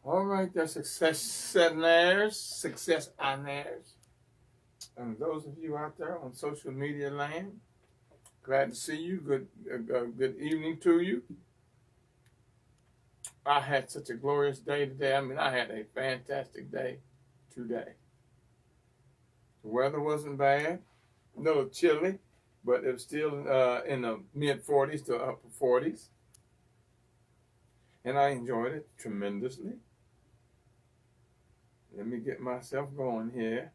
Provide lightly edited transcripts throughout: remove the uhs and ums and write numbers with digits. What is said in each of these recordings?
All right, that's success honors. And those of you out there on social media land, glad to see you. Good evening to you. I had such a glorious day today. I mean, I had a fantastic day today. The weather wasn't bad, a little chilly, but it was still in the mid 40s to upper 40s. And I enjoyed it tremendously. Let me get myself going here.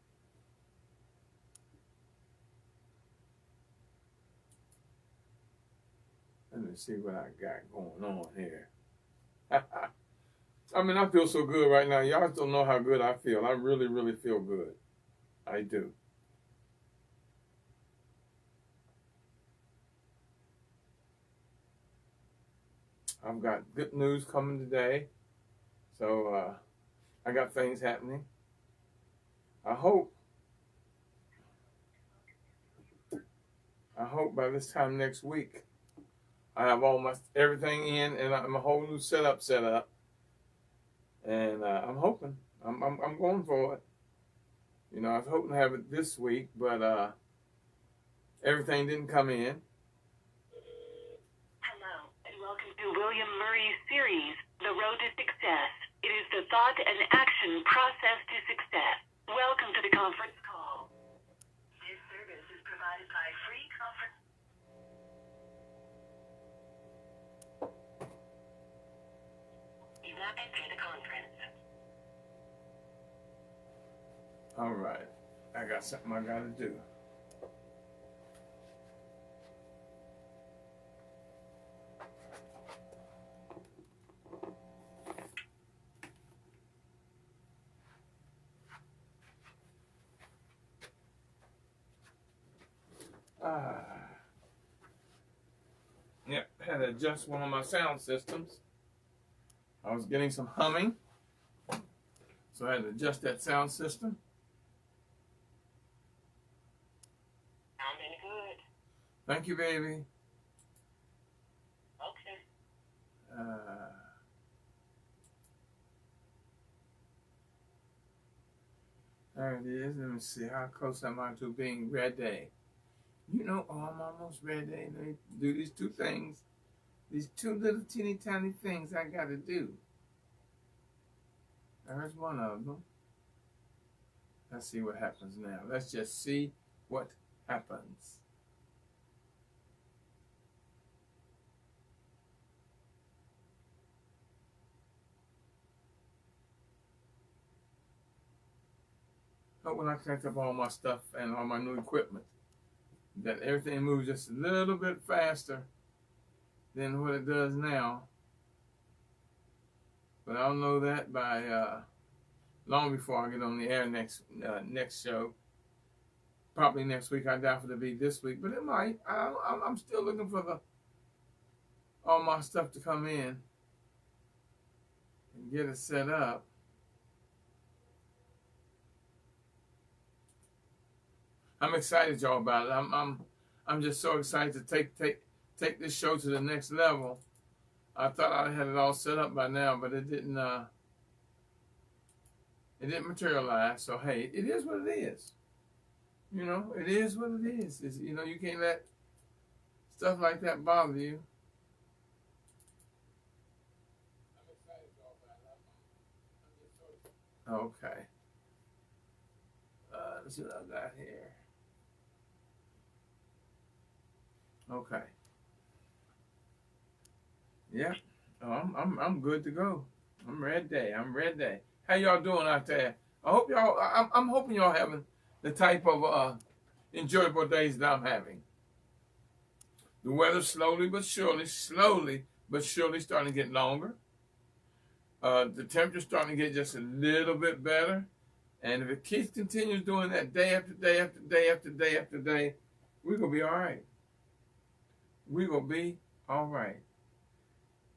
Let me see what I got going on here. I mean, I feel so good right now. Y'all don't know how good I feel. I really, really feel good. I do. I've got good news coming today. So I got things happening. I hope by this time next week I have all my everything in and I'm a whole new setup set up. And I'm hoping. I'm going for it. You know, I was hoping to have it this week, but everything didn't come in. Hello, and welcome to William Murray's series, The Road to Success. It is the thought and action process to success. Welcome to the conference call. This service is provided by free conference. You now enter the conference. All right. I got something I got to do. Yeah, had to adjust one of my sound systems. I was getting some humming, so I had to adjust that sound system. Sounding good. Thank you, baby. Okay. There it is. Let me see how close am I to being ready. You know, oh, I'm almost ready. Let me do these two things. These two little teeny tiny things I got to do. There's one of them. Let's see what happens now. Let's just see what happens. But when I connect up all my stuff and all my new equipment, that everything moves just a little bit faster than what it does now. But I'll know that by long before I get on the air next show. Probably next week. I doubt it to be this week, but it might. I'm still looking for all my stuff to come in and get it set up. I'm excited, y'all, about it. I'm just so excited to take this show to the next level. I thought I had it all set up by now, but it didn't materialize. So hey, it is what it is. You know, it is what it is. You know, you can't let stuff like that bother you. I'm excited, y'all, about it. Okay. Let's see what I got here. Okay. Yeah. Oh, I'm good to go. I'm ready. How y'all doing out there? I hope y'all. I'm hoping y'all having the type of enjoyable days that I'm having. The weather slowly but surely starting to get longer. The temperature's starting to get just a little bit better, and if it continues doing that day after day after day after day after day, we're gonna be all right. We're gonna be all right.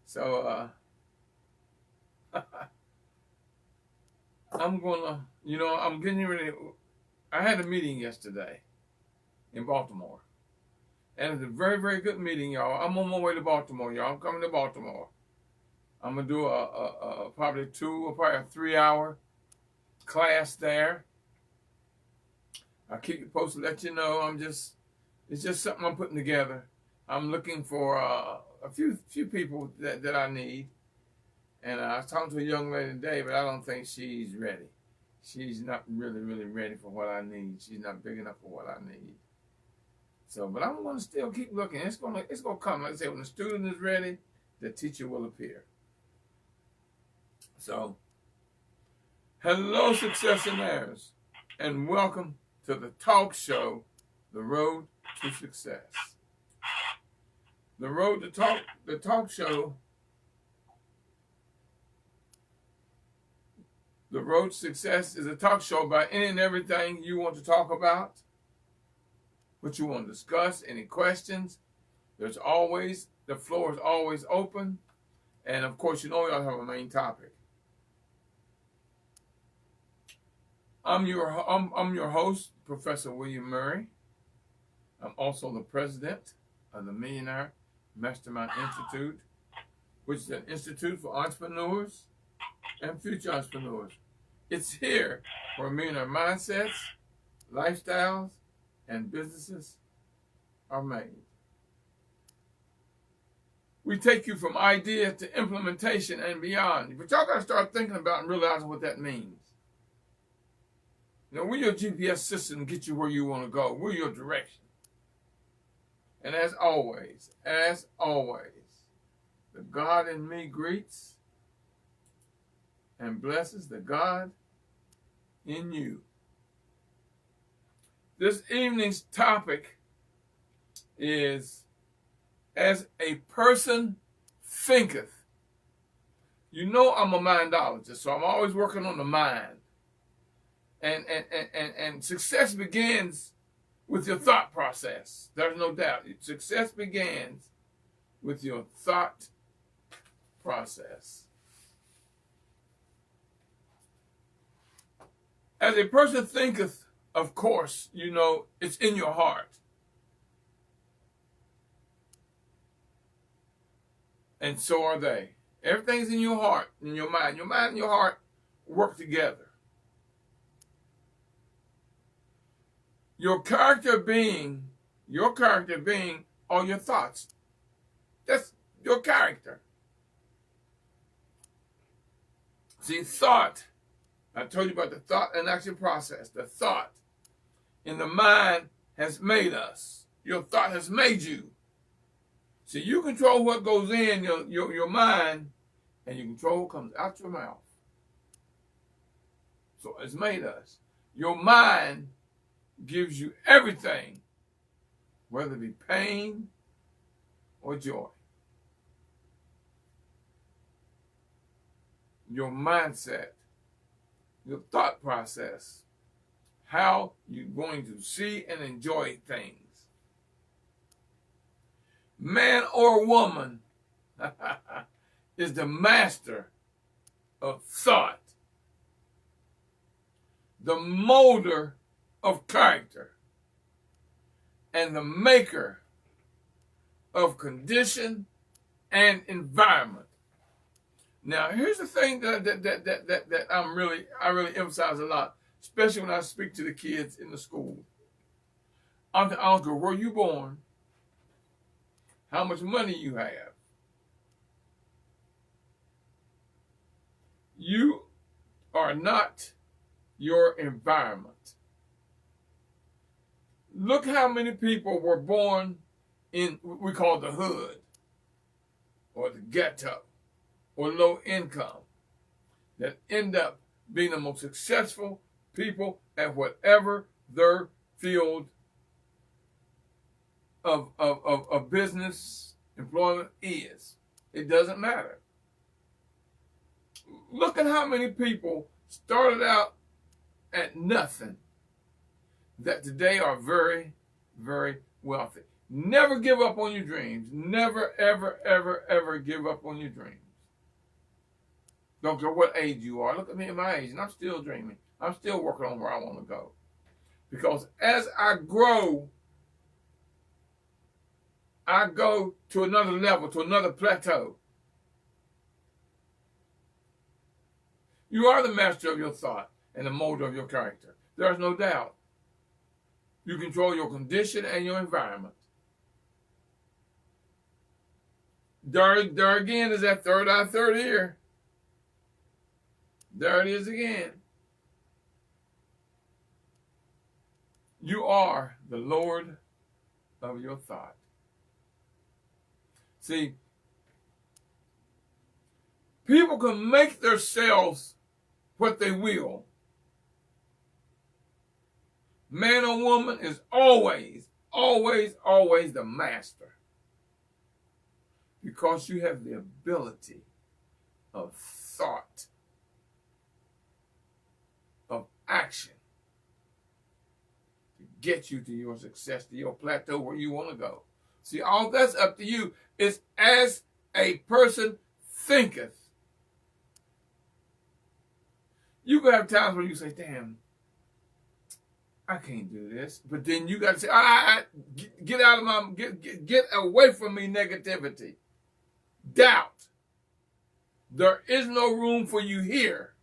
So I'm gonna, I'm getting ready. I had a meeting yesterday in Baltimore, and it's a very, very good meeting, y'all. I'm on my way to Baltimore, y'all. I'm coming to Baltimore. I'm going to do a probably a 3-hour class there. I'll keep you posted, let you know. It's just something I'm putting together. I'm looking for a few people that I need. And I was talking to a young lady today, but I don't think she's ready. She's not really ready for what I need. She's not big enough for what I need. So, but I'm going to still keep looking. It's going to come. Like I say, when the student is ready, the teacher will appear. So, hello, successionaires, and welcome to the talk show, The Road to Success. The Road to the talk show, The Road to Success is a talk show about any and everything you want to talk about, what you want to discuss, any questions. The floor is always open. And of course, you know we all have a main topic. I'm your host, Professor William Murray. I'm also the president of the Millionaire Mastermind Institute, which is an institute for entrepreneurs and future entrepreneurs. It's here where millionaire mindsets, lifestyles, and businesses are made. We take you from idea to implementation and beyond. But y'all got to start thinking about and realizing what that means. You know, we're your GPS system to get you where you want to go. We're your direction. And as always, the God in me greets and blesses the God in you. This evening's topic is, as a person thinketh. You know I'm a mindologist, so I'm always working on the mind. And success begins with your thought process. There's no doubt. Success begins with your thought process. As a person thinketh, of course, you know, it's in your heart. And so are they. Everything's in your heart, in your mind. Your mind and your heart work together. Your character being all your thoughts. That's your character. See, thought, I told you about the thought and action process. The thought in the mind has made us. Your thought has made you. So you control what goes in your mind, and you control what comes out your mouth. So it's made us. Your mind gives you everything, whether it be pain or joy. Your mindset, your thought process, how you're going to see and enjoy things. Man or woman is the master of thought, the molder of character, and the maker of condition and environment. Now, here's the thing that I really emphasize a lot, especially when I speak to the kids in the school. I don't care where you born, how much money you have. You are not your environment. Look how many people were born in what we call the hood, or the ghetto, or low income, that end up being the most successful people at whatever their field of business, employment is. It doesn't matter. Look at how many people started out at nothing that today are very, very wealthy. Never give up on your dreams. Never, ever, ever, ever give up on your dreams. Don't care what age you are. Look at me at my age, and I'm still dreaming. I'm still working on where I want to go. Because as I grow, I go to another level, to another plateau. You are the master of your thought and the molder of your character. There's no doubt. You control your condition and your environment. There again is that third eye, third ear. There it is again. You are the Lord of your thought. See, people can make themselves what they will. Man or woman is always, always, always the master. Because you have the ability of thought, of action, to get you to your success, to your plateau where you want to go. See, all that's up to you. It's as a person thinketh. You can have times where you say, damn, I can't do this. But then you got to say, get out of my, get away from me, negativity. Doubt. There is no room for you here.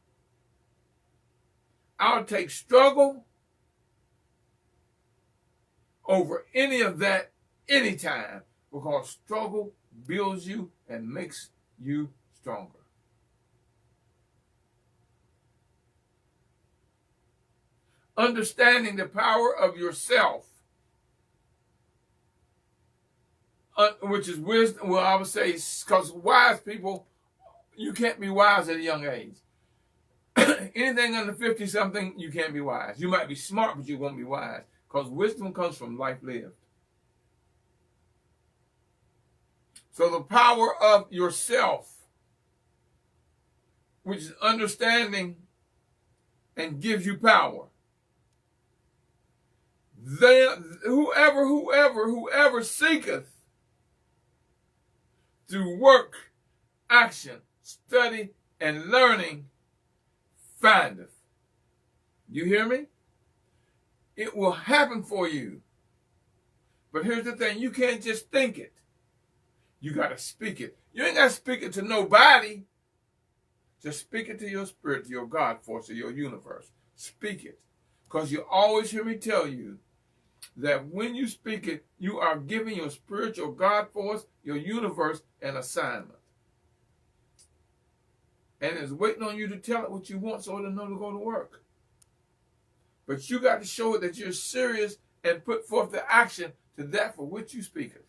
I'll take struggle over any of that anytime, because struggle builds you and makes you stronger. Understanding the power of yourself, which is wisdom. Well, I would say, because wise people, you can't be wise at a young age. Anything under 50-something, you can't be wise. You might be smart, but you won't be wise, because wisdom comes from life lived. So the power of yourself, which is understanding and gives you power. Then whoever seeketh through work, action, study, and learning findeth. You hear me? It will happen for you. But here's the thing, you can't just think it. You got to speak it. You ain't got to speak it to nobody. Just speak it to your spirit, to your God force, to your universe. Speak it. Because you always hear me tell you that when you speak it, you are giving your spiritual God force, your universe, an assignment. And it's waiting on you to tell it what you want so it'll know to go to work. But you got to show it that you're serious and put forth the action to that for which you speak it.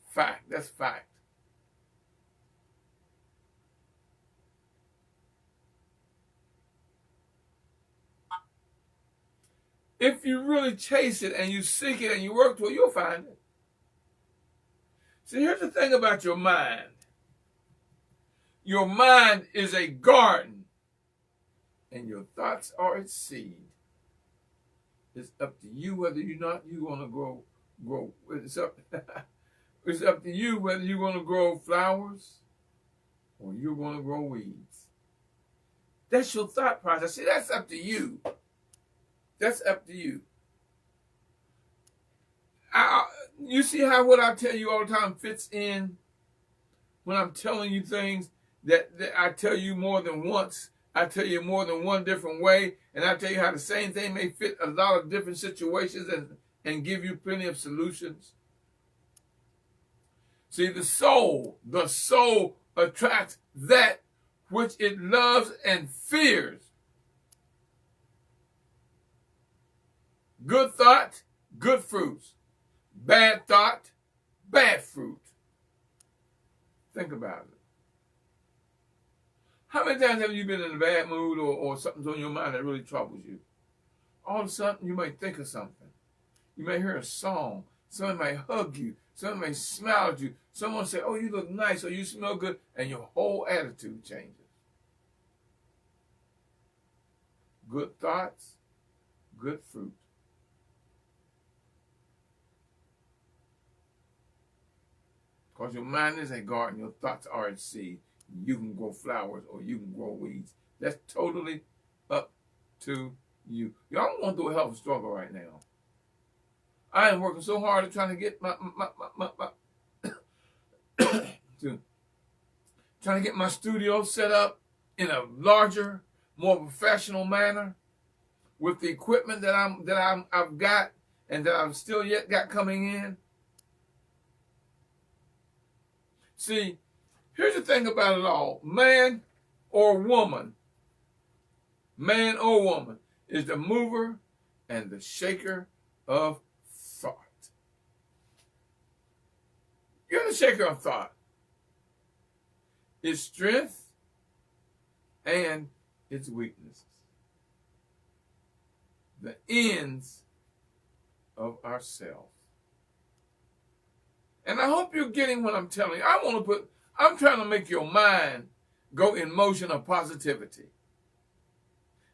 Fact. That's fact. If you really chase it and you seek it and you work to it, you'll find it. See, here's the thing about your mind. Your mind is a garden, and your thoughts are its seed. It's up to you whether you want to grow. It's up to you whether you're going to grow flowers or you're going to grow weeds. That's your thought process. See, that's up to you. That's up to you. You see how what I tell you all the time fits in when I'm telling you things that I tell you more than once. I tell you more than one different way, and I tell you how the same thing may fit a lot of different situations and give you plenty of solutions. See, the soul attracts that which it loves and fears. Good thought, good fruits. Bad thought, bad fruit. Think about it. How many times have you been in a bad mood or something's on your mind that really troubles you? All of a sudden, you may think of something. You may hear a song. Someone may hug you. Someone may smile at you. Someone say, oh, you look nice, or you smell good, and your whole attitude changes. Good thoughts, good fruit. Because your mind is a garden, your thoughts are a seed. You can grow flowers or you can grow weeds. That's totally up to you. Y'all don't want to do a hell of a struggle right now. I am working so hard at trying to get to trying to get my studio set up in a larger, more professional manner with the equipment that I've got and that I've still yet got coming in. See, here's the thing about it all. Man or woman is the mover and the shaker of thought. You're the shaker of thought. Its strength and its weaknesses. The ends of ourselves. And I hope you're getting what I'm telling you. I'm trying to make your mind go in motion of positivity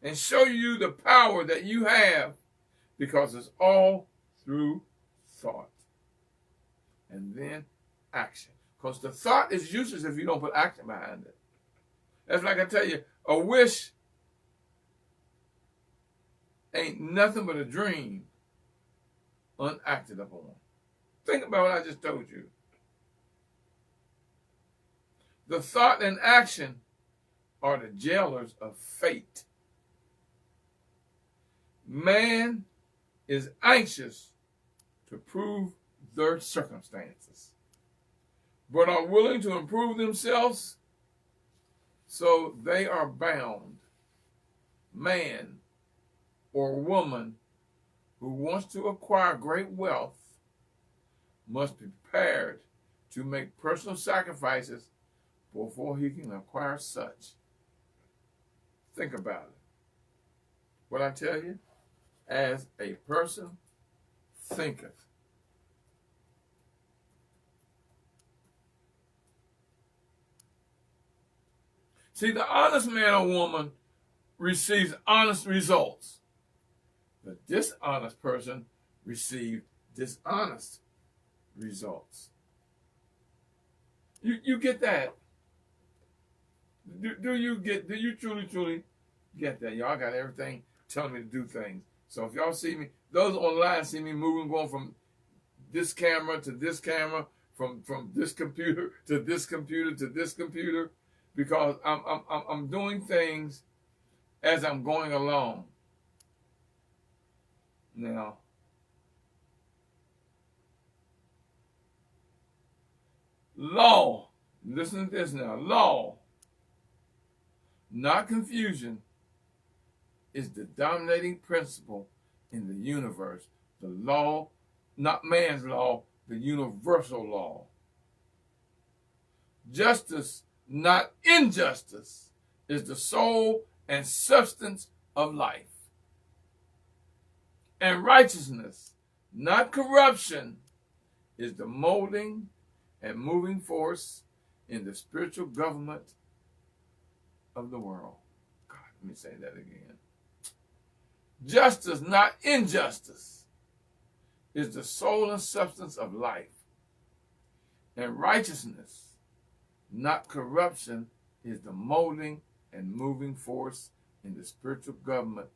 and show you the power that you have, because it's all through thought and then action. Because the thought is useless if you don't put action behind it. That's like I tell you, a wish ain't nothing but a dream unacted upon. Think about what I just told you. The thought and action are the jailers of fate. Man is anxious to prove their circumstances, but are willing to improve themselves, so they are bound. Man or woman who wants to acquire great wealth must be prepared to make personal sacrifices before he can acquire such. Think about it. What I tell you, as a person thinketh. See, the honest man or woman receives honest results. The dishonest person receives dishonest results. You get that? Do you truly get that? Y'all got everything telling me to do things. So if y'all see me, those online see me moving, going from this camera to this camera, from this computer to this computer to this computer, because I'm doing things as I'm going along. Now, law, listen to this now, law, not confusion, is the dominating principle in the universe. The law, not man's law, the universal law. Justice, not injustice, is the soul and substance of life. And righteousness, not corruption, is the molding and moving force in the spiritual government of the world. God, let me say that again. Justice, not injustice, is the soul and substance of life. And righteousness, not corruption, is the molding and moving force in the spiritual government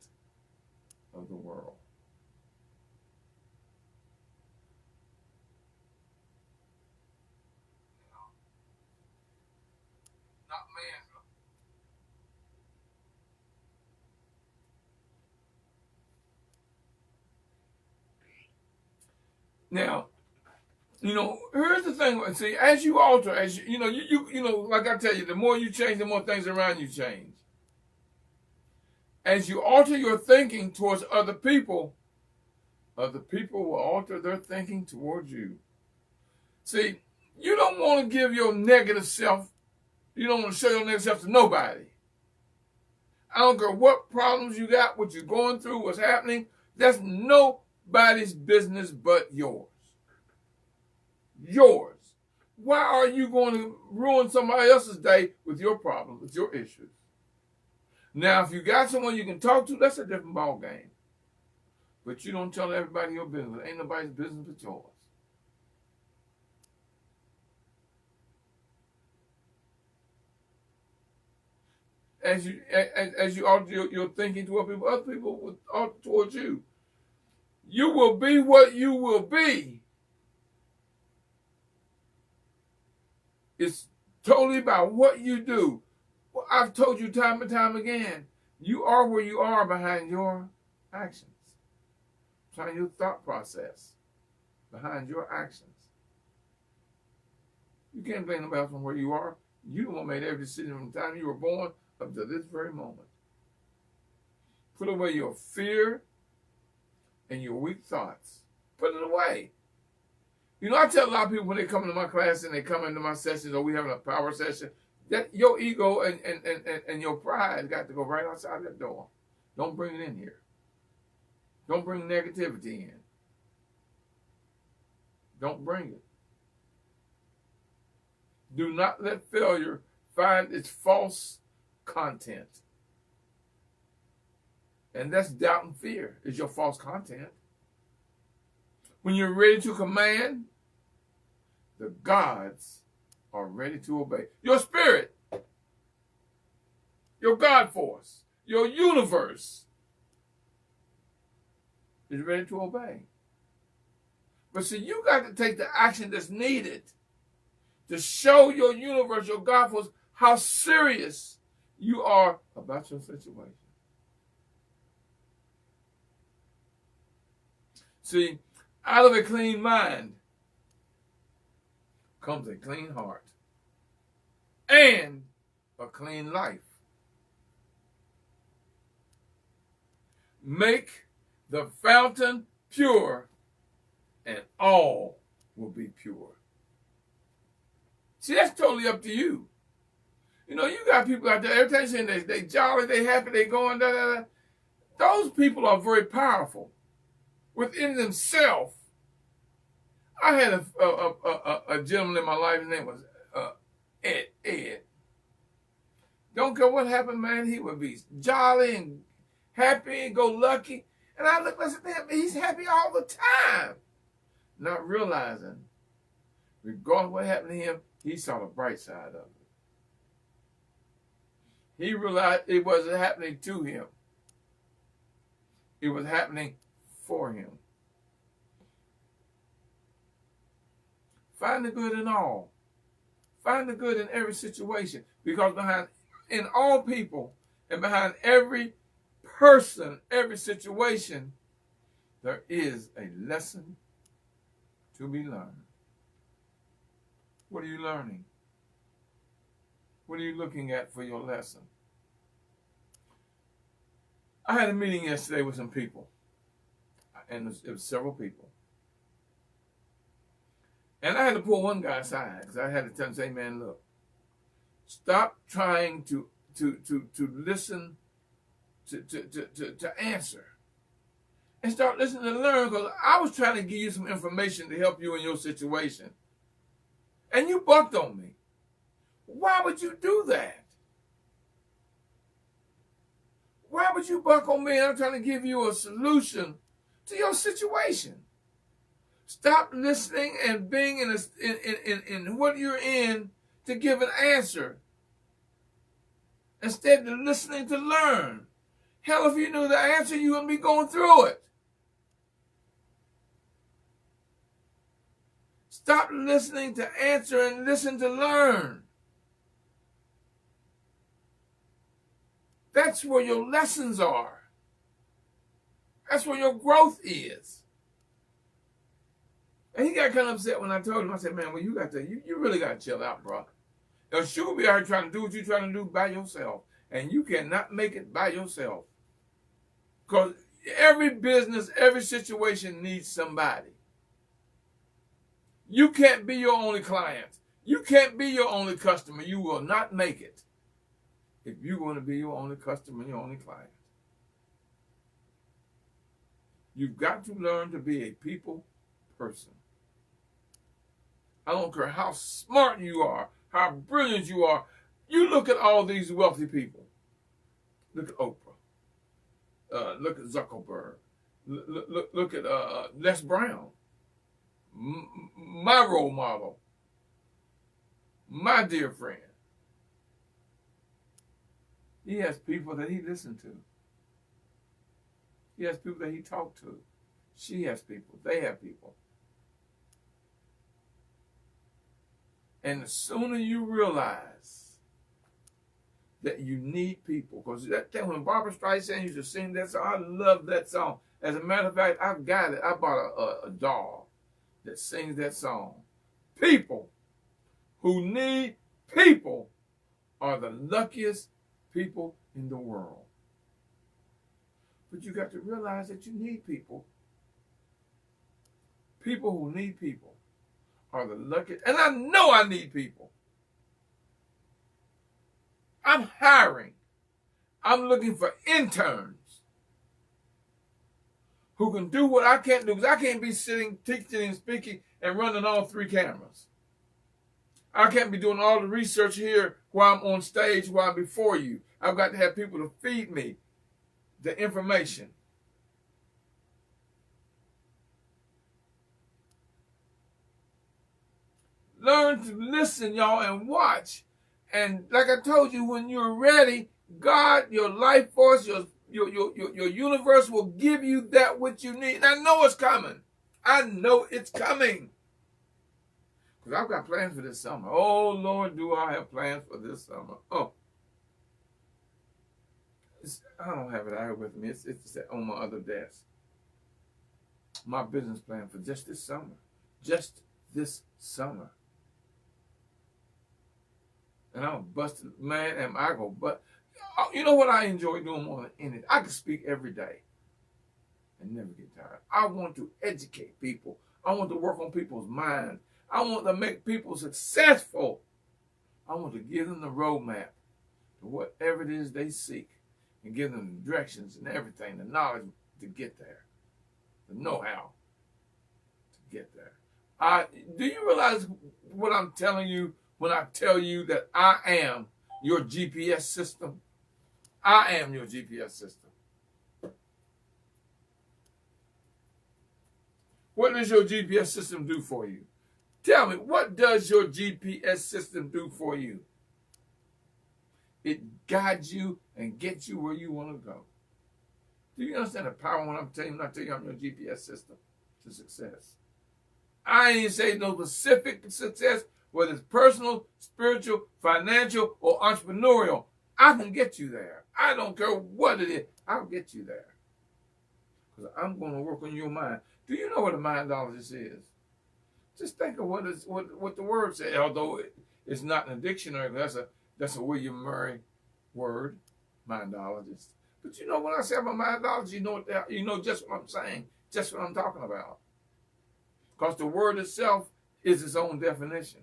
of the world. Not man's law. Now, here's the thing. See, as you alter, as you like I tell you, the more you change, the more things around you change. As you alter your thinking towards other people will alter their thinking towards you. See, you don't want to give your negative self, you don't want to show your negative self to nobody. I don't care what problems you got, what you're going through, what's happening. That's nobody's business but yours. Yours. Why are you going to ruin somebody else's day with your problems, with your issues? Now, if you got someone you can talk to, that's a different ball game. But you don't tell everybody your business. Ain't nobody's business but yours. As you alter your thinking toward people, other people will alter towards you. You will be what you will be. It's totally about what you do. Well, I've told you time and time again, you are where you are behind your actions, behind your thought process, behind your actions. You can't blame nobody else from where you are. You the one made every decision from the time you were born up to this very moment. Put away your fear and your weak thoughts. Put it away. You know, I tell a lot of people when they come into my class and they come into my sessions, or we having a power session, that your ego and your pride got to go right outside that door. Don't bring it in here. Don't bring negativity in. Don't bring it. Do not let failure find its false content. And that's doubt and fear is your false content. When you're ready to command, the gods are ready to obey. Your spirit, your God force, your universe is ready to obey. But see, you got to take the action that's needed to show your universe, your God force, how serious you are about your situation. See, out of a clean mind comes a clean heart and a clean life. Make the fountain pure, and all will be pure. See, that's totally up to you. You know, you got people out there, every time saying they jolly, they happy, they going, da, da, da. Those people are very powerful within themselves. I had a gentleman in my life, his name was Ed. Don't care what happened, man, he would be jolly and happy and go lucky. And I looked and said, damn, he's happy all the time. Not realizing, regardless of what happened to him, he saw the bright side of it. He realized it wasn't happening to him. It was happening for him. Find the good in all. Find the good in every situation. Because in all people and behind every person, every situation, there is a lesson to be learned. What are you learning? What are you looking at for your lesson? I had a meeting yesterday with some people, and it was several people. And I had to pull one guy aside because I had to tell him, say, man, look, stop trying to listen to answer. And start listening to learn, because I was trying to give you some information to help you in your situation. And you bucked on me. Why would you do that? Why would you buck on me? I'm trying to give you a solution to your situation. Stop listening and being in what you're in to give an answer, instead of listening to learn. Hell, if you knew the answer, you wouldn't be going through it. Stop listening to answer and listen to learn. That's where your lessons are. That's where your growth is. And he got kind of upset when I told him. I said, man, well, you really got to chill out, bro. Now, sure, be out here trying to do what you're trying to do by yourself. And you cannot make it by yourself. Because every business, every situation needs somebody. You can't be your only client. You can't be your only customer. You will not make it if you want to be your only customer and your only client. You've got to learn to be a people person. I don't care how smart you are, how brilliant you are. You look at all these wealthy people. Look at Oprah. Look at Zuckerberg. Look at Les Brown. My role model. My dear friend. He has people that he listened to. He has people that he talked to. She has people. They have people. And the sooner you realize that you need people, because that thing when Barbara Streisand used to sing that song, I love that song. As a matter of fact, I've got it. I bought a doll that sings that song. People who need people are the luckiest people in the world. But you got to realize that you need people. People who need people are the luckiest. And I know I need people. I'm hiring. I'm looking for interns who can do what I can't do, because I can't be sitting, teaching and speaking and running all 3 cameras. I can't be doing all the research here while I'm on stage, while I'm before you. I've got to have people to feed me the information. Learn to listen, y'all, and watch. And like I told you, when you're ready, God, your life force, your universe will give you that which you need. And I know it's coming. I know it's coming. Because I've got plans for this summer. Oh, Lord, do I have plans for this summer. Oh. I don't have it out here with me. It's on my other desk. My business plan for just this summer. Just this summer. And I'm busting, man, and I go, but you know what I enjoy doing more than anything? I can speak every day and never get tired. I want to educate people. I want to work on people's minds. I want to make people successful. I want to give them the roadmap to whatever it is they seek and give them the directions and everything, the knowledge to get there, the know-how to get there. Do you realize what I'm telling you when I tell you that I am your GPS system? I am your GPS system. What does your GPS system do for you? Tell me, what does your GPS system do for you? It guides you and gets you where you want to go. Do you understand the power when I tell you I'm your GPS system to success? I ain't say no specific success, whether it's personal, spiritual, financial, or entrepreneurial. I can get you there. I don't care what it is. I'll get you there. Because I'm going to work on your mind. Do you know what a mindologist is? Just think of what the word says, although it's not in a dictionary. That's a William Murray word, mindologist. But you know, when I say I'm a mindologist, you know just what I'm saying, just what I'm talking about. Because the word itself is its own definition.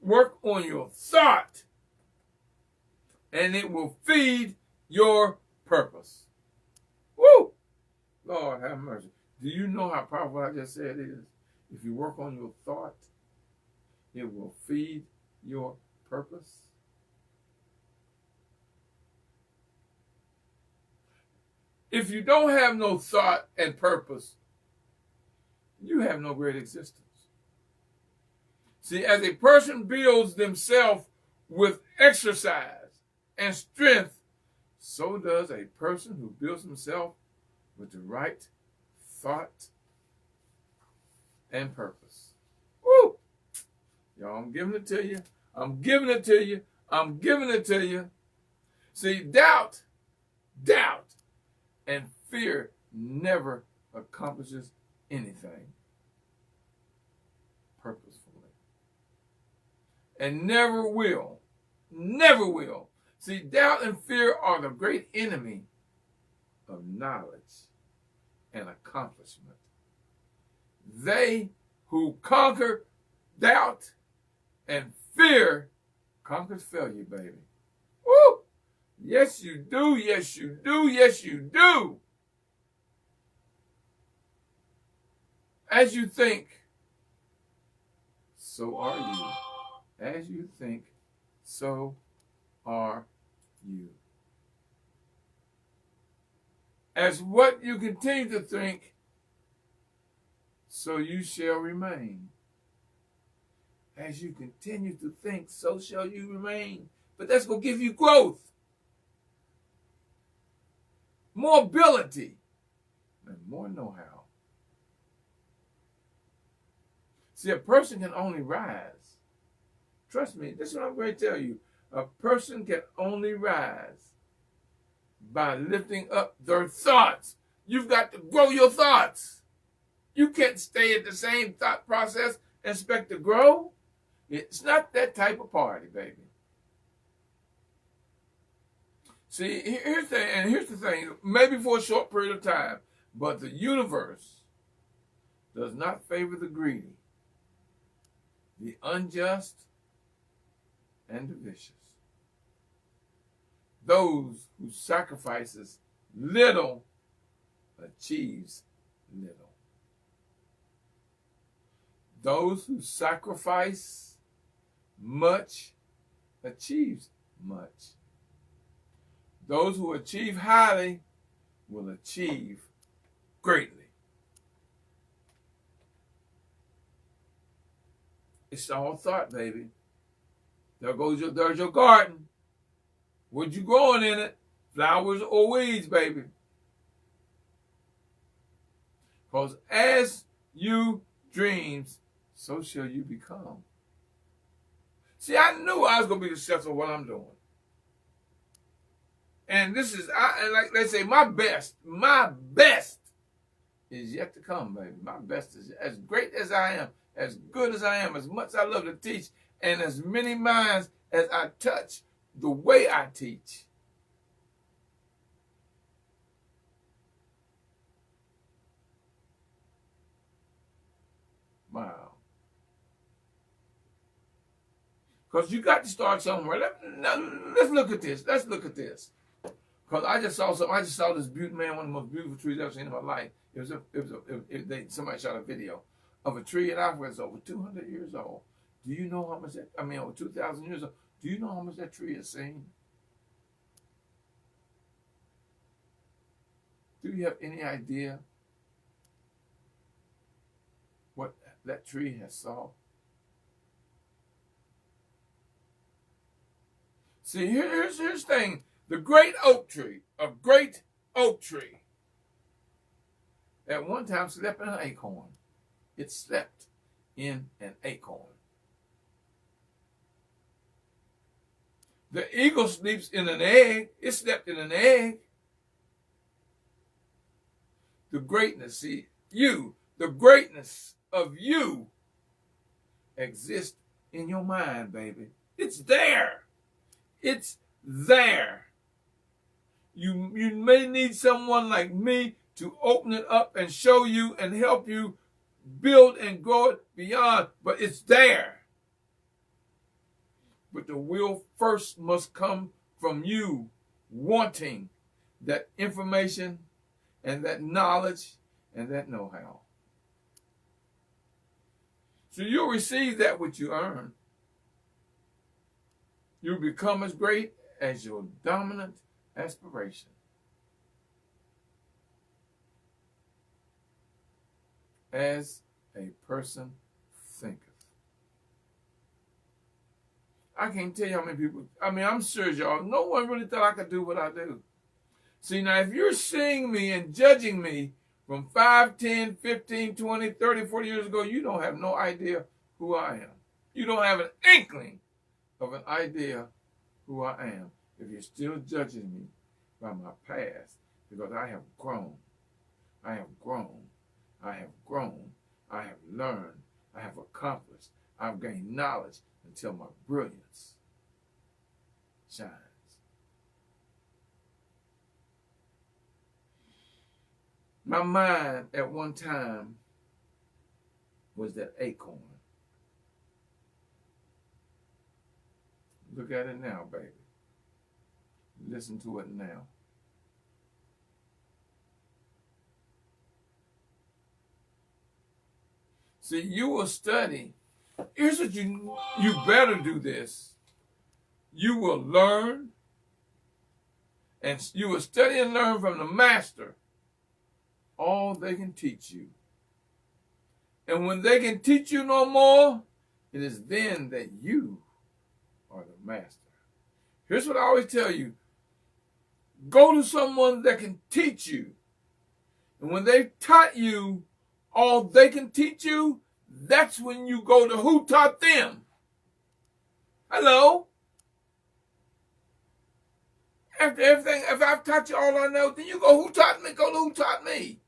Work on your thought, and it will feed your purpose. Woo! Lord have mercy. Do you know how powerful I just said it is? If you work on your thought, it will feed your purpose. If you don't have no thought and purpose, you have no great existence. See, as a person builds themselves with exercise and strength, so does a person who builds himself with the right thought and purpose. Woo! Y'all, I'm giving it to you. I'm giving it to you. I'm giving it to you. See, doubt, and fear never accomplishes anything purposefully. And never will. Never will. See, doubt and fear are the great enemy of knowledge and accomplishment. They who conquer doubt and fear conquers failure, baby. Woo! Yes, you do. Yes, you do. Yes, you do. As you think, so are you. As you think, so are you. As what you continue to think, so you shall remain. As you continue to think, so shall you remain. But that's going to give you growth, more ability, and more know-how. See, a person can only rise. Trust me, this is what I'm going to tell you. A person can only rise by lifting up their thoughts. You've got to grow your thoughts. You can't stay at the same thought process and expect to grow. It's not that type of party, baby. See, here's the thing, maybe for a short period of time, but the universe does not favor the greedy, the unjust, and the vicious. Those who sacrifices little achieves little. Those who sacrifice much achieves much. Those who achieve highly will achieve greatly. It's all thought, baby. There's your garden. What you growing in it? Flowers or weeds, baby. Because as you dreams, so shall you become. See, I knew I was going to be successful at what I'm doing. And this is, like they say, my best is yet to come, baby. My best is as great as I am, as good as I am, as much as I love to teach, and as many minds as I touch, the way I teach. Wow. Because you got to start somewhere. Let's look at this. Let's look at this. Because I just saw something. I just saw this beautiful man, one of the most beautiful trees I've ever seen in my life. Somebody shot a video of a tree in Africa that's over 200 years old. Do you know how much that? I mean, over 2,000 years old. Do you know how much that tree has seen? Do you have any idea what that tree has saw? See, here's the thing. The great oak tree, a great oak tree, at one time slept in an acorn. It slept in an acorn. The eagle sleeps in an egg. It slept in an egg. The greatness, see, the greatness of you exists in your mind, baby. It's there. It's there. You may need someone like me to open it up and show you and help you build and grow it beyond, but it's there. But the will first must come from you wanting that information and that knowledge and that know-how. So you'll receive that which you earn. You'll become as great as your dominant aspiration. As a person thinketh. I can't tell you how many people, I'm serious, y'all. No one really thought I could do what I do. See, now, if you're seeing me and judging me from 5, 10, 15, 20, 30, 40 years ago, you don't have no idea who I am. You don't have an inkling of an idea who I am if you're still judging me by my past, because I have grown. I have grown. I have grown. I have learned. I have accomplished. I've gained knowledge until my brilliance shines. My mind at one time was that acorn. Look at it now, baby. Listen to it now. See, you will study. Here's what you better do this. You will learn, and you will study and learn from the master all they can teach you. And when they can teach you no more, it is then that you are the master. Here's what I always tell you. Go to someone that can teach you. And when they've taught you all they can teach you, That's when you go to who taught them. Hello? After everything, if I've taught you all I know, then you go, who taught me? Go to who taught me.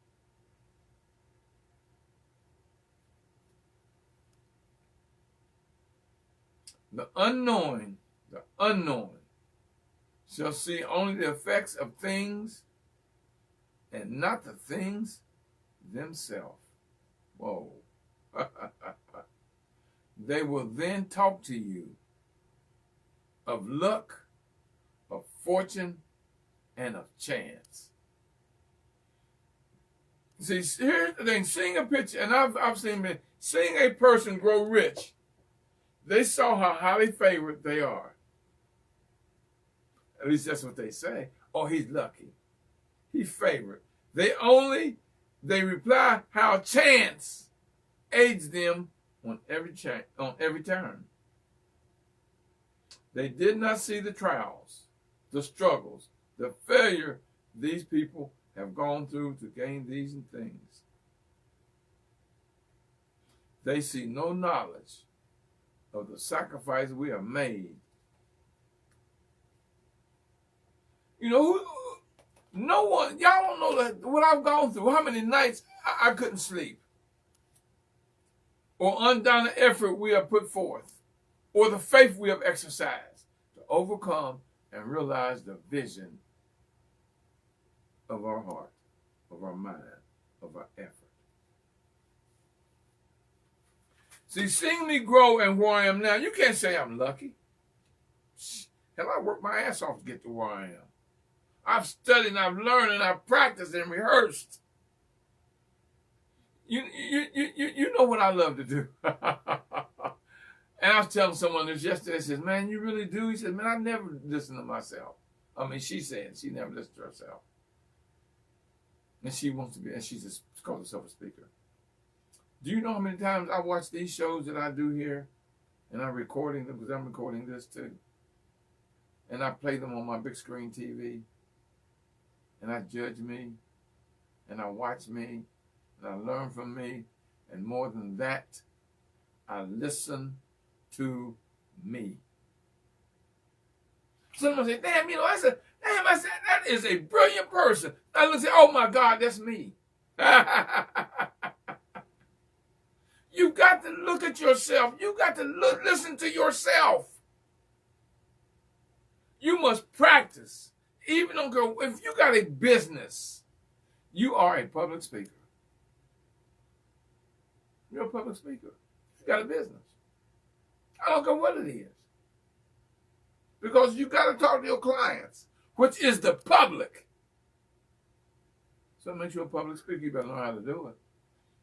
The unknowing shall see only the effects of things and not the things themselves. Whoa. They will then talk to you of luck, of fortune, and of chance. See, here's the thing. Seeing a picture, and I've seen seeing a person grow rich, they saw how highly favored they are. At least that's what they say. Oh, he's lucky. He's favored. They reply how chance aids them on every turn. They did not see the trials, the struggles, the failure these people have gone through to gain these things. They see no knowledge of the sacrifice we have made. You know, no one, y'all don't know what I've gone through, how many nights I couldn't sleep, or undaunted effort we have put forth, or the faith we have exercised to overcome and realize the vision of our heart, of our mind, of our effort. See, seeing me grow and where I am now, you can't say I'm lucky. Hell, I worked my ass off to get to where I am. I've studied and I've learned and I've practiced and rehearsed. You know what I love to do. And I was telling someone this yesterday, I said, man, you really do? He said, man, I never listen to myself. I mean, she said she never listened to herself. And she wants to be, and she just calls herself a speaker. Do you know how many times I watch these shows that I do here, and I'm recording them, because I'm recording this too, and I play them on my big screen TV, and I judge me, and I watch me, and I learn from me, and more than that, I listen to me. Someone say, damn, I said, that is a brilliant person. I look and say, oh my God, that's me. You got to look at yourself. You got to listen to yourself. You must practice. Even if you got a business, you are a public speaker. You're a public speaker. You got a business. I don't care what it is. Because you got to talk to your clients, which is the public. So it makes you a public speaker. You better know how to do it.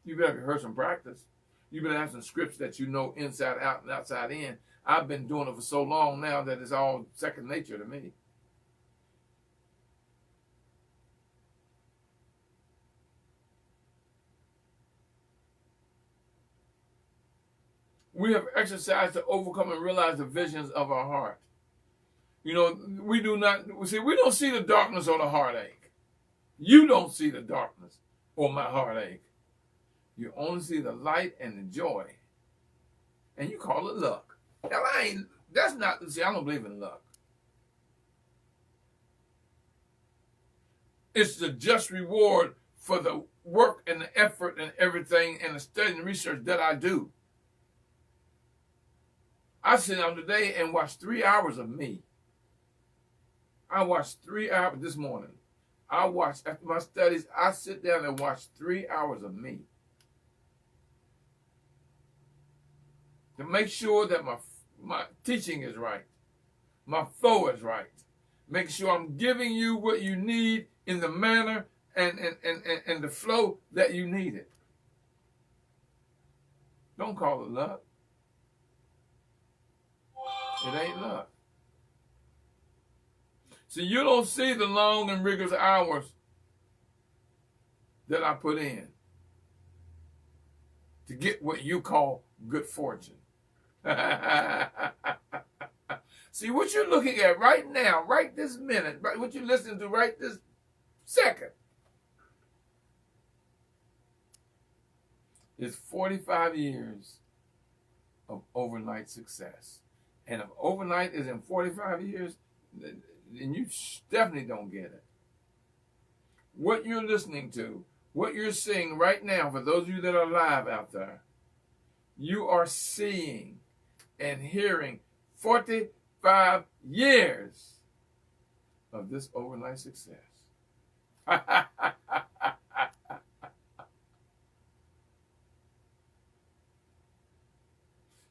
You better rehearse and practice. You better have some scripts that you know inside out and outside in. I've been doing it for so long now that it's all second nature to me. We have exercised to overcome and realize the visions of our heart. You know, we don't see the darkness or the heartache. You don't see the darkness or my heartache. You only see the light and the joy. And you call it luck. Hell, I don't believe in luck. It's the just reward for the work and the effort and everything and the study and research that I do. I sit down today and watch 3 hours of me. I watched 3 hours this morning. After my studies, I sit down and watch 3 hours of me. To make sure that my teaching is right. My flow is right. Make sure I'm giving you what you need in the manner and the flow that you need it. Don't call it luck. It ain't luck. See, you don't see the long and rigorous hours that I put in to get what you call good fortune. See, what you're looking at right now, right this minute, right, what you're listening to right this second, is 45 years of overnight success. And if overnight is in 45 years, then you definitely don't get it. What you're listening to, what you're seeing right now, for those of you that are live out there, you are seeing and hearing 45 years of this overnight success.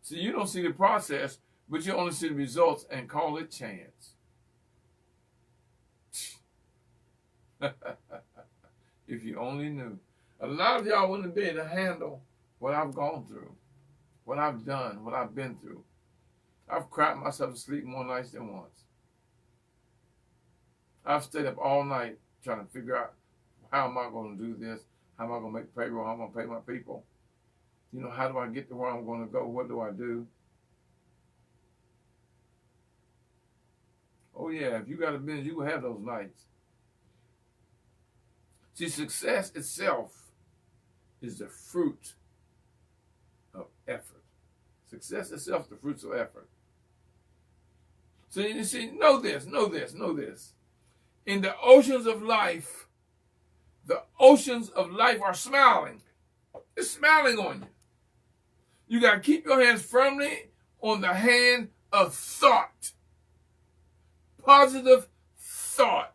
See, you don't see the process, but you only see the results and call it chance. If you only knew. A lot of y'all wouldn't be able to handle what I've gone through, what I've done, what I've been through. I've cried myself to sleep more nights than once. I've stayed up all night trying to figure out, how am I going to do this? How am I going to make payroll? How am I going to pay my people? You know, how do I get to where I'm going to go? What do I do? Oh, yeah, if you got a business, you will have those nights. See, success itself is the fruit of effort. Success itself is the fruits of effort. So you see, know this. In the oceans of life, the oceans of life are smiling. It's smiling on you. You got to keep your hands firmly on the hand of thought. Positive thought.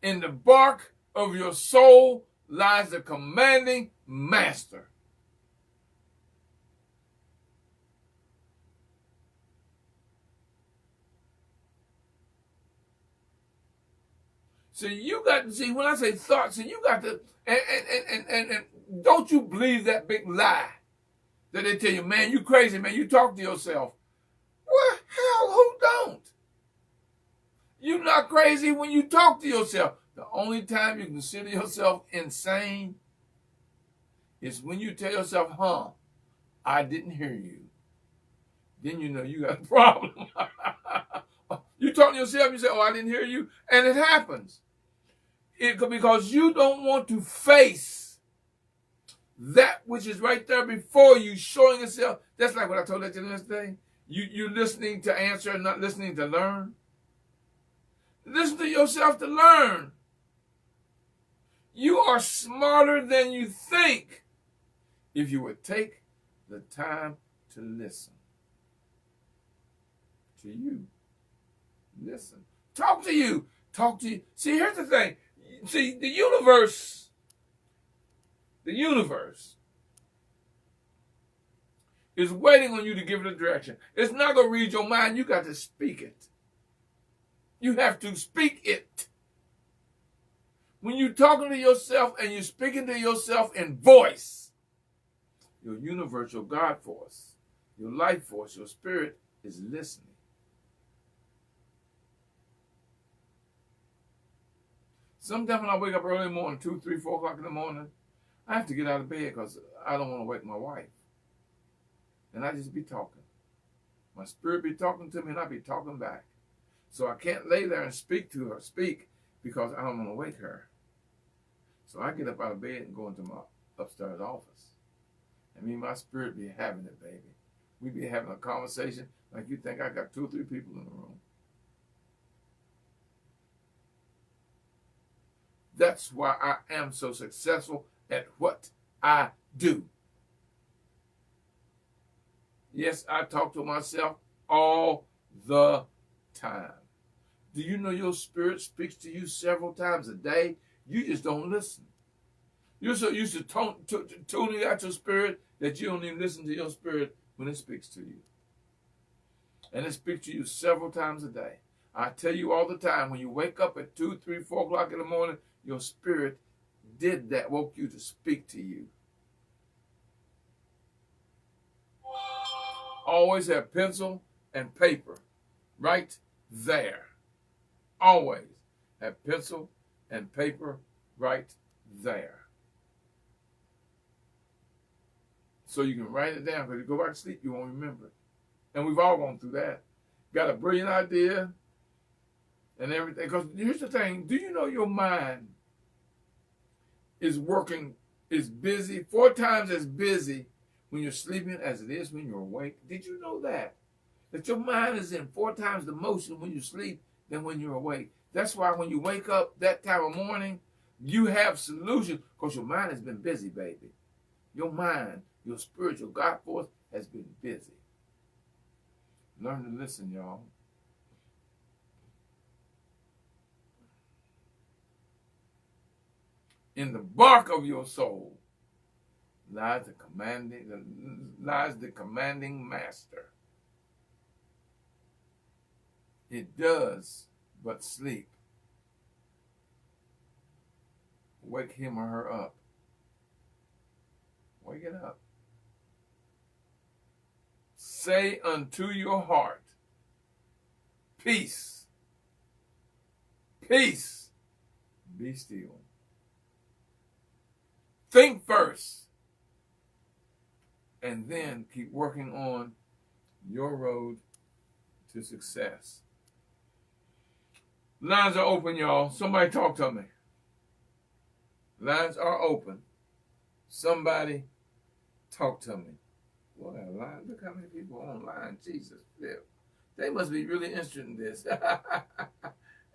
In the bark of your soul lies the commanding master. So you got to see, when I say thought, so you got to, and don't you believe that big lie that they tell you, man, you crazy, man, you talk to yourself. Well, hell, who don't? You're not crazy when you talk to yourself. The only time you consider yourself insane is when you tell yourself, I didn't hear you. Then you know you got a problem. You talk to yourself, you say, I didn't hear you. And it happens. Because you don't want to face that which is right there before you, showing itself. That's like what I told you yesterday. You listening to answer and not listening to learn. Listen to yourself to learn. You are smarter than you think if you would take the time to listen to you. Listen. Talk to you. Talk to you. See, here's the thing. See, the universe is waiting on you to give it a direction. It's not going to read your mind. You got to speak it. You have to speak it. When you're talking to yourself and you're speaking to yourself in voice, your universe, your God force, your life force, your spirit is listening. Sometimes when I wake up early in the morning, 2, 3, 4 o'clock in the morning, I have to get out of bed because I don't want to wake my wife. And I just be talking. My spirit be talking to me and I be talking back. So I can't lay there and speak to her, because I don't want to wake her. So I get up out of bed and go into my upstairs office. And me and my spirit be having it, baby. We be having a conversation like you think I got 2 or 3 people in the room. That's why I am so successful at what I do. Yes, I talk to myself all the time. Do you know your spirit speaks to you several times a day? You just don't listen. You're so used to tuning out your spirit that you don't even listen to your spirit when it speaks to you. And it speaks to you several times a day. I tell you all the time, when you wake up at 2, 3, 4 o'clock in the morning, your spirit did that, woke you to speak to you. Always have pencil and paper right there. Always have pencil and paper right there. So you can write it down, because you go back to sleep, you won't remember it. And we've all gone through that. Got a brilliant idea and everything. Because here's the thing, do you know your mind is working is busy, 4 times as busy when you're sleeping as it is when you're awake. Did you know that? That your mind is in 4 times the motion when you sleep than when you're awake. That's why when you wake up that time of morning, you have solutions because your mind has been busy, baby. Your mind, your spiritual God force has been busy. Learn to listen, y'all. In the bark of your soul lies the commanding master. It does but sleep. Wake him or her up. Wake it up. Say unto your heart, peace, peace, be still. Think first, and then keep working on your road to success. Lines are open, y'all. Somebody talk to me. Lines are open. Somebody talk to me. What a line. Look how many people online. Jesus, they must be really interested in this.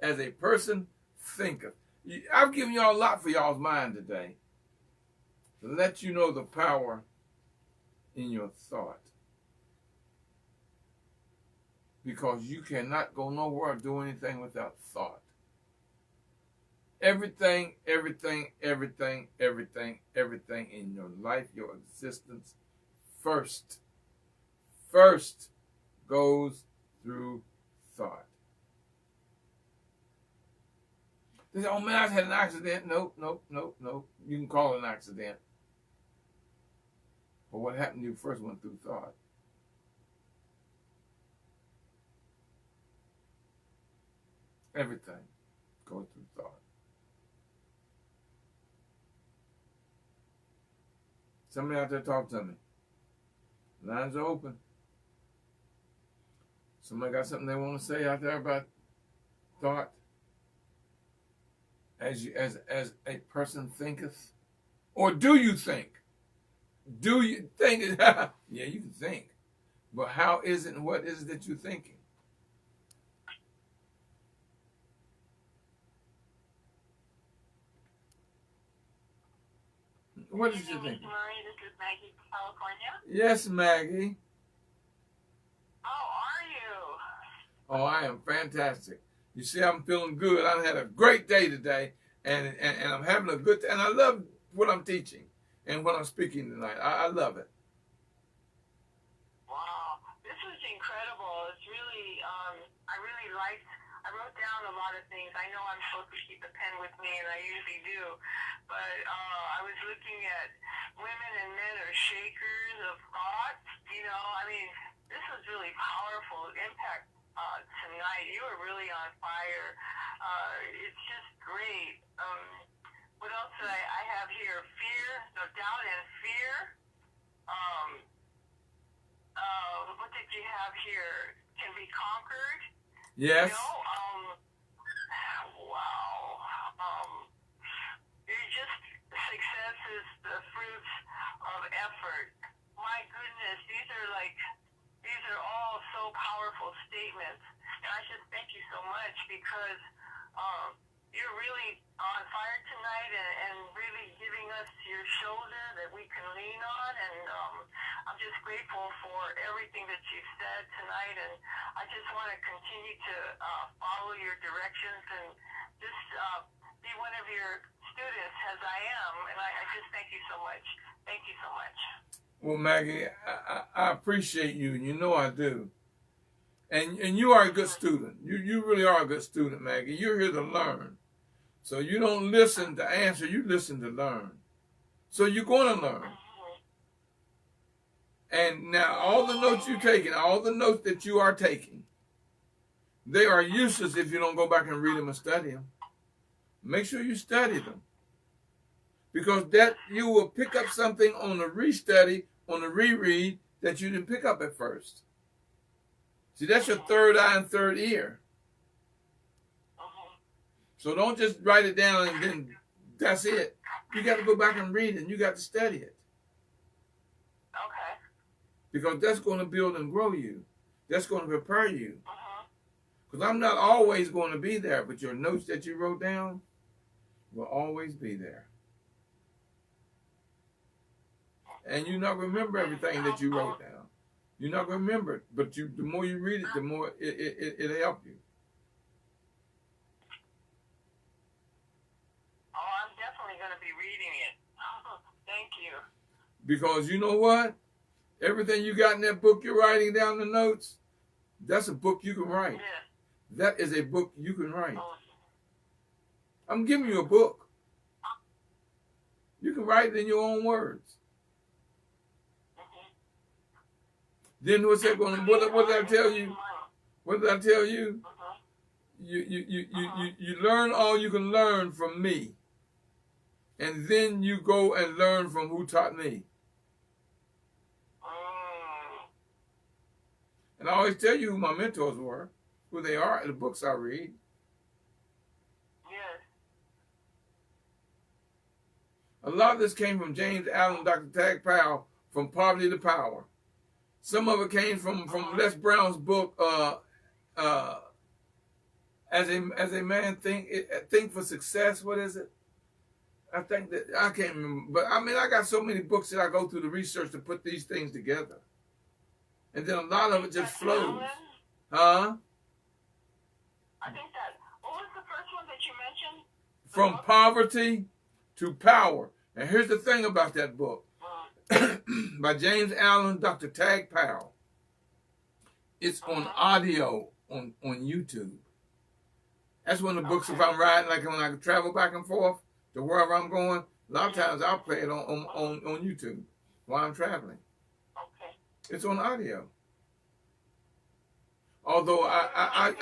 As a person thinketh. I've given y'all a lot for y'all's mind today. To let you know the power in your thought. Because you cannot go nowhere or do anything without thought. Everything in your life, your existence, first goes through thought. They say, oh man, I had an accident. Nope. You can call it an accident. But what happened to you first went through thought. Everything goes through thought. Somebody out there talk to me. Lines are open. Somebody got something they want to say out there about thought? As a person thinketh? Or do you think? Do you think? Yeah, you can think. But how is it and what is it that you're thinking? What is your thinking? Murray, this is Maggie from California. Yes, Maggie. How are you? Oh, I am fantastic. You see, I'm feeling good. I had a great day today, and I'm having a good time. And I love what I'm teaching and what I'm speaking tonight. I love it. Wow, this was incredible. It's really, I really liked, I wrote down a lot of things. I know I'm supposed to keep a pen with me, and I usually do, but I was looking at women and men are shakers of thought. You know, I mean, this was really powerful impact tonight. You were really on fire. It's just great. What else did I have here? Fear, no doubt and fear. What did you have here? Can be conquered. Yes. You know, wow. You're just, success is the fruits of effort. My goodness, these are all so powerful statements. And I just thank you so much because you're really on fire tonight and really giving us your shoulder that we can lean on. And I'm just grateful for everything that you've said tonight. And I just want to continue to follow your directions and just be one of your students as I am. And I just thank you so much. Thank you so much. Well, Maggie, I appreciate you, and you know I do. And you are a good student. You really are a good student, Maggie. You're here to learn. So you don't listen to answer, you listen to learn. So you're going to learn. And now all the notes you're taking, all the notes that you are taking, they are useless if you don't go back and read them and study them. Make sure you study them. Because that you will pick up something on the restudy, on the reread, that you didn't pick up at first. See, that's your third eye and third ear. So don't just write it down and then That's it. You got to go back and read it, and you got to study it. Okay. Because that's going to build and grow you. That's going to prepare you. Uh-huh. Because I'm not always going to be there, but your notes that you wrote down will always be there. And you not remember everything that you wrote down. You're not going to remember it, but the more you read it, the more it'll help you. Oh, I'm definitely going to be reading it. Thank you. Because you know what? Everything you got in that book you're writing down the notes, that's a book you can write. Yeah. That is a book you can write. Oh. I'm giving you a book. You can write it in your own words. Then what's that going to? What did I tell you? What did I tell you? You learn all you can learn from me, and then you go and learn from who taught me. And I always tell you who my mentors were, who they are in the books I read. Yes. A lot of this came from James Allen, Dr. Tag Powell, From Poverty to Power. Some of it came from Les Brown's book, As a Man Think for Success. What is it? I think that I can't remember, but I mean I got so many books that I go through the research to put these things together, and then a lot of it just flows. Huh? I think that. What was the first one that you mentioned? From Poverty to Power. And here's the thing about that book. By James Allen, Dr. Tag Powell. It's on audio on YouTube. That's one of the books if I'm riding, like when I travel back and forth to wherever I'm going, a lot of times I'll play it on YouTube while I'm traveling. Okay. It's on audio. Although I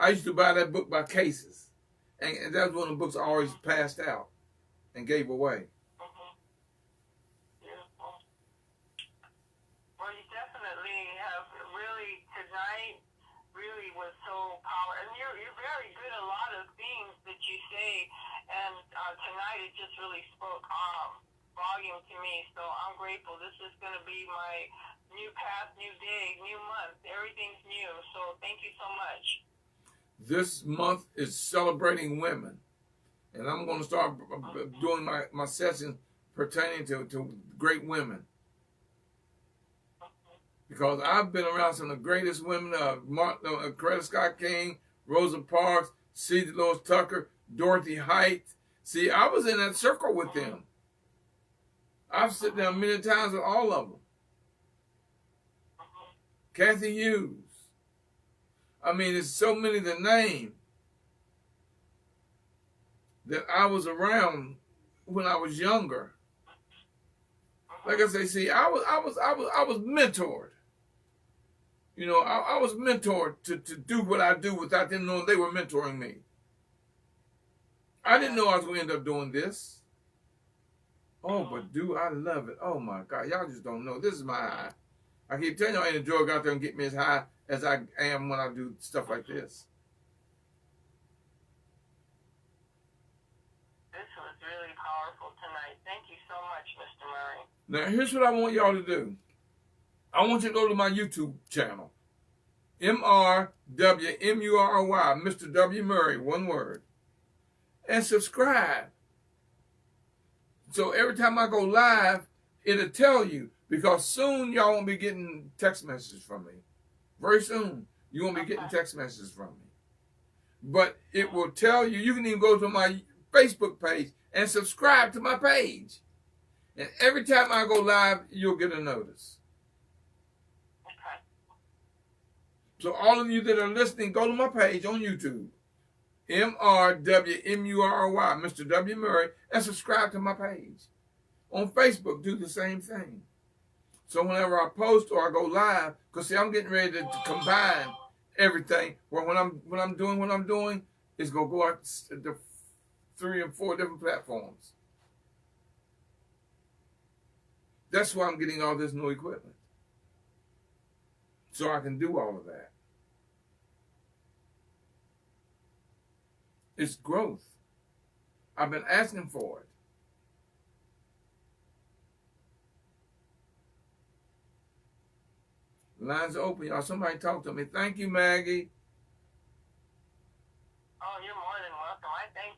used to buy that book by cases. And that was one of the books I always passed out and gave away. Tonight it just really spoke volume to me, so I'm grateful. This is going to be my new path, new day, new month. Everything's new, so thank you so much. This month is celebrating women, and I'm going to start doing my sessions pertaining to great women. Because I've been around some of the greatest women, Coretta Scott King, Rosa Parks, C. Dolores Tucker, Dorothy Height. See, I was in that circle with them. I've sat down many times with all of them. Kathy Hughes. I mean, there's so many to name that I was around when I was younger. Like I say, see, I was mentored. You know, I was mentored to do what I do without them knowing they were mentoring me. I didn't know I was going to end up doing this. Oh, but do I love it. Oh, my God. Y'all just don't know. This is my high. I keep telling you, I ain't a drug out there and get me as high as I am when I do stuff like this. This was really powerful tonight. Thank you so much, Mr. Murray. Now, here's what I want y'all to do. I want you to go to my YouTube channel. MRWMURRY, Mr. W. Murray, one word. And subscribe. So every time I go live, it'll tell you, because soon y'all won't be getting text messages from me. Very soon, you won't be getting text messages from me. But it will tell you, you can even go to my Facebook page and subscribe to my page. And every time I go live, you'll get a notice. Okay. So all of you that are listening, go to my page on YouTube. MRWMURRY, Mr. W. Murray, and subscribe to my page. On Facebook, do the same thing. So whenever I post or I go live, because see, I'm getting ready to combine everything. Where when I'm doing what I'm doing, it's gonna go out to 3 and 4 different platforms. That's why I'm getting all this new equipment, so I can do all of that. It's growth. I've been asking for it. Lines are open, y'all. Somebody talk to me. Thank you, Maggie. Oh, you're more than welcome. I thank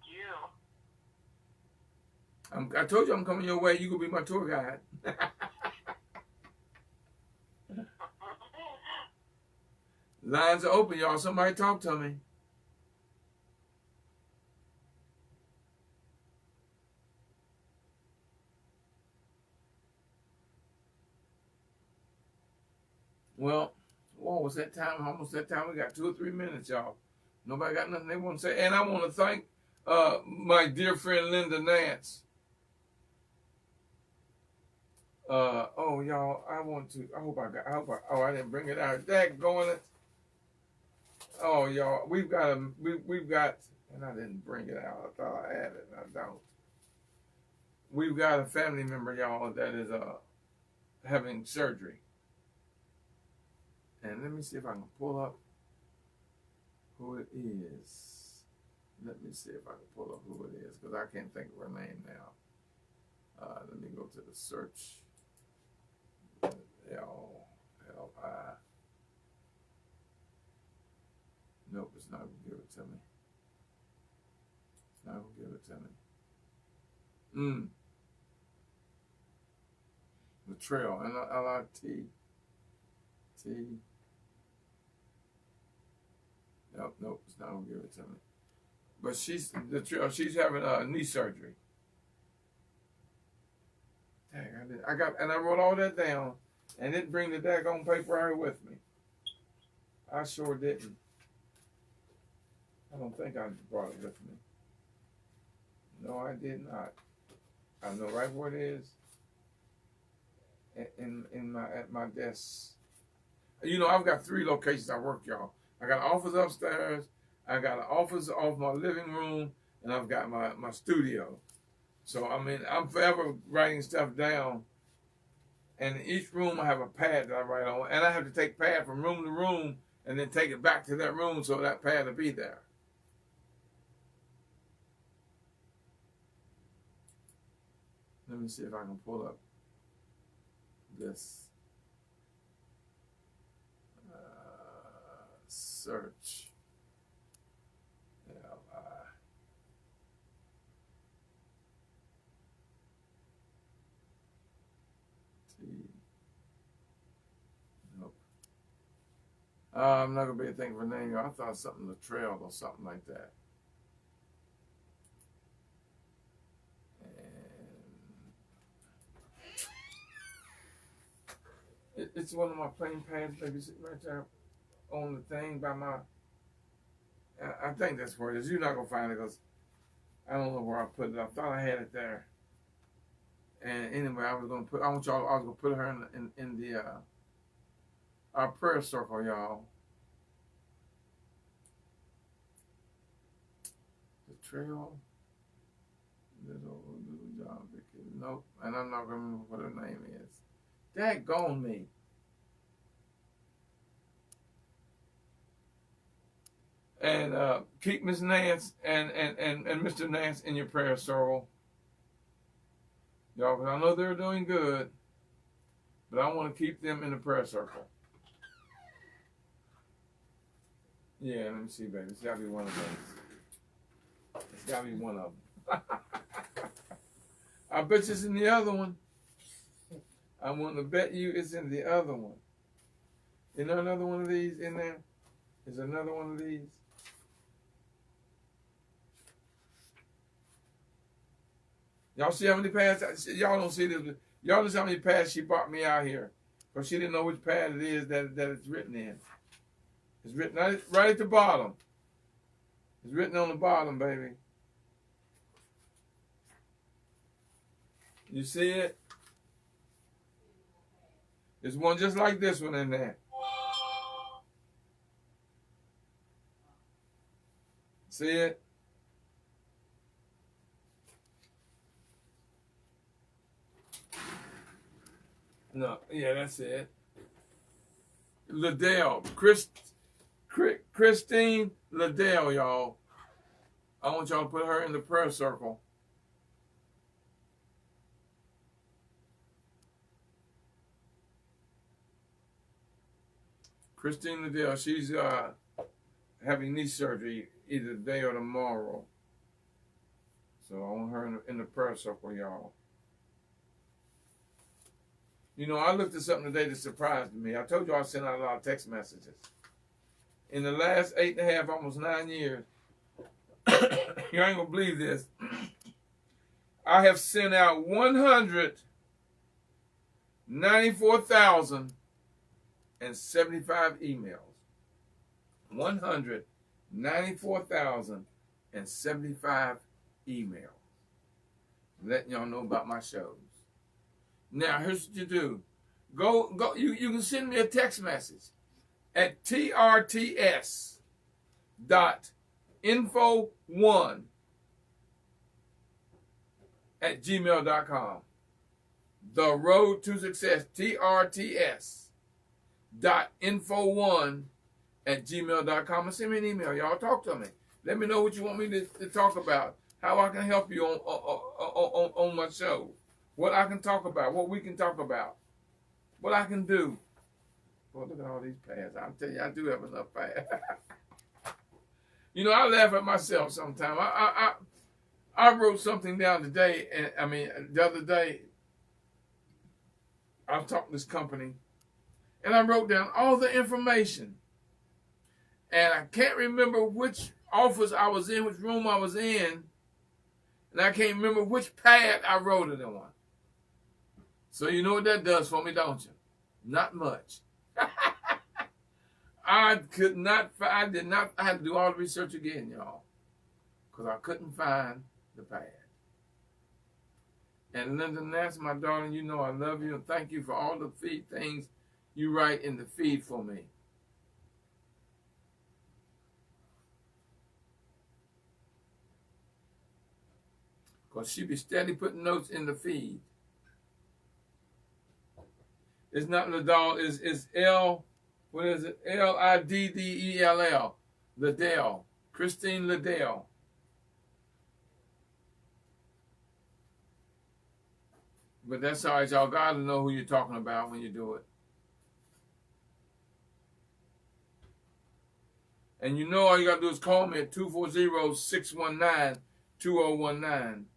you. I told you I'm coming your way. You gonna be my tour guide. Lines are open, y'all. Somebody talk to me. Well, whoa, it's that time. Almost that time. We got 2 or 3 minutes, y'all. Nobody got nothing they want to say. And I want to thank my dear friend Linda Nance. Oh, y'all, I I didn't bring it out. That going it. Oh, y'all, we've got, and I didn't bring it out. I thought I had it, and I don't. We've got a family member, y'all, that is having surgery. And let me see if I can pull up who it is. Let me see if I can pull up who it is, because I can't think of her name now. Let me go to the search. L-I. Nope, it's not going to give it to me. It's not going to give it to me. The trail, L-I-T. T. Nope, it's not going to give it to me. But she's having knee surgery. Dang, I wrote all that down and didn't bring the daggone paper out with me. I sure didn't. I don't think I brought it with me. No, I did not. I know right where it is. At my desk. You know, I've got 3 locations I work, y'all. I got an office upstairs, I got an office off my living room, and I've got my studio. So, I mean, I'm forever writing stuff down. And in each room I have a pad that I write on. And I have to take pad from room to room and then take it back to that room so that pad will be there. Let me see if I can pull up this search. Nope. I'm not gonna be able to think of a name. I thought something the trail or something like that. And it's one of my plain pads, maybe sitting right there on the thing by my. I think that's where it is. You're not gonna find it because I don't know where I put it. I thought I had it there. And anyway, I was gonna put her in the our prayer circle, y'all. The trail, little John Vicky. Nope, and I'm not gonna remember what her name is. Daggone me. And keep Miss Nance and Mr. Nance in your prayer circle. Y'all, because I know they're doing good, but I want to keep them in the prayer circle. Yeah, let me see, baby. It's got to be one of those. It's got to be one of them. I bet you it's in the other one. I want to bet you it's in the other one. Is there another one of these in there? Is there another one of these? Y'all see how many pads? Y'all don't see this. Y'all don't see how many pads she brought me out here. Because she didn't know which pad it is that it's written in. It's written right at the bottom. It's written on the bottom, baby. You see it? There's one just like this one in there. See it? No, yeah, that's it. Liddell, Christine Liddell, y'all. I want y'all to put her in the prayer circle. Christine Liddell, she's having knee surgery either today or tomorrow. So I want her in the prayer circle, y'all. You know, I looked at something today that surprised me. I told you I sent out a lot of text messages. In the last 8.5, almost 9 years, you ain't gonna believe this, I have sent out 194,075 emails. 194,075 emails. Letting y'all know about my shows. Now, here's what you do. Go. You can send me a text message at trts.info1@gmail.com. The Road to Success, trts.info1@gmail.com. And send me an email. Y'all talk to me. Let me know what you want me to talk about. How I can help you on my show. What I can talk about. What we can talk about. What I can do. Boy, look at all these pads. I'll tell you, I do have enough pads. You know, I laugh at myself sometimes. I wrote something down today, and the other day, I was talking to this company, and I wrote down all the information. And I can't remember which office I was in, which room I was in, and I can't remember which pad I wrote it on. So you know what that does for me, don't you? Not much. I had to do all the research again, y'all, because I couldn't find the pad. And Linda Nance, my darling, you know I love you, and thank you for all the feed things you write in the feed for me. Because she be steady putting notes in the feed. It's not Liddell, it's L, what is it? Liddell. Liddell. Christine Liddell. But that's all right, y'all. God will know who you're talking about when you do it. And you know all you got to do is call me at 240-619-2019.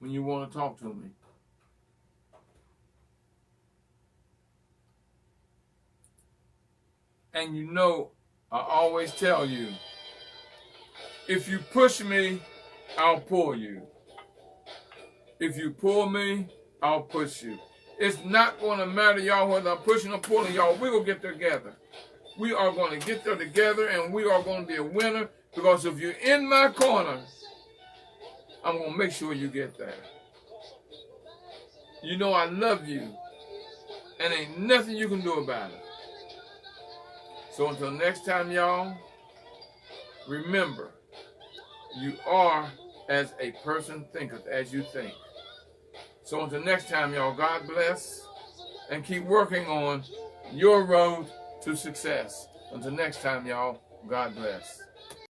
When you want to talk to me. And you know, I always tell you, if you push me, I'll pull you. If you pull me, I'll push you. It's not going to matter, y'all, whether I'm pushing or pulling y'all. We will get together. We are going to get there together, and we are going to be a winner, because if you're in my corner, I'm going to make sure you get there. You know I love you, and ain't nothing you can do about it. So until next time, y'all, remember, you are as a person thinketh, as you think. So until next time, y'all, God bless, and keep working on your road to success. Until next time, y'all, God bless.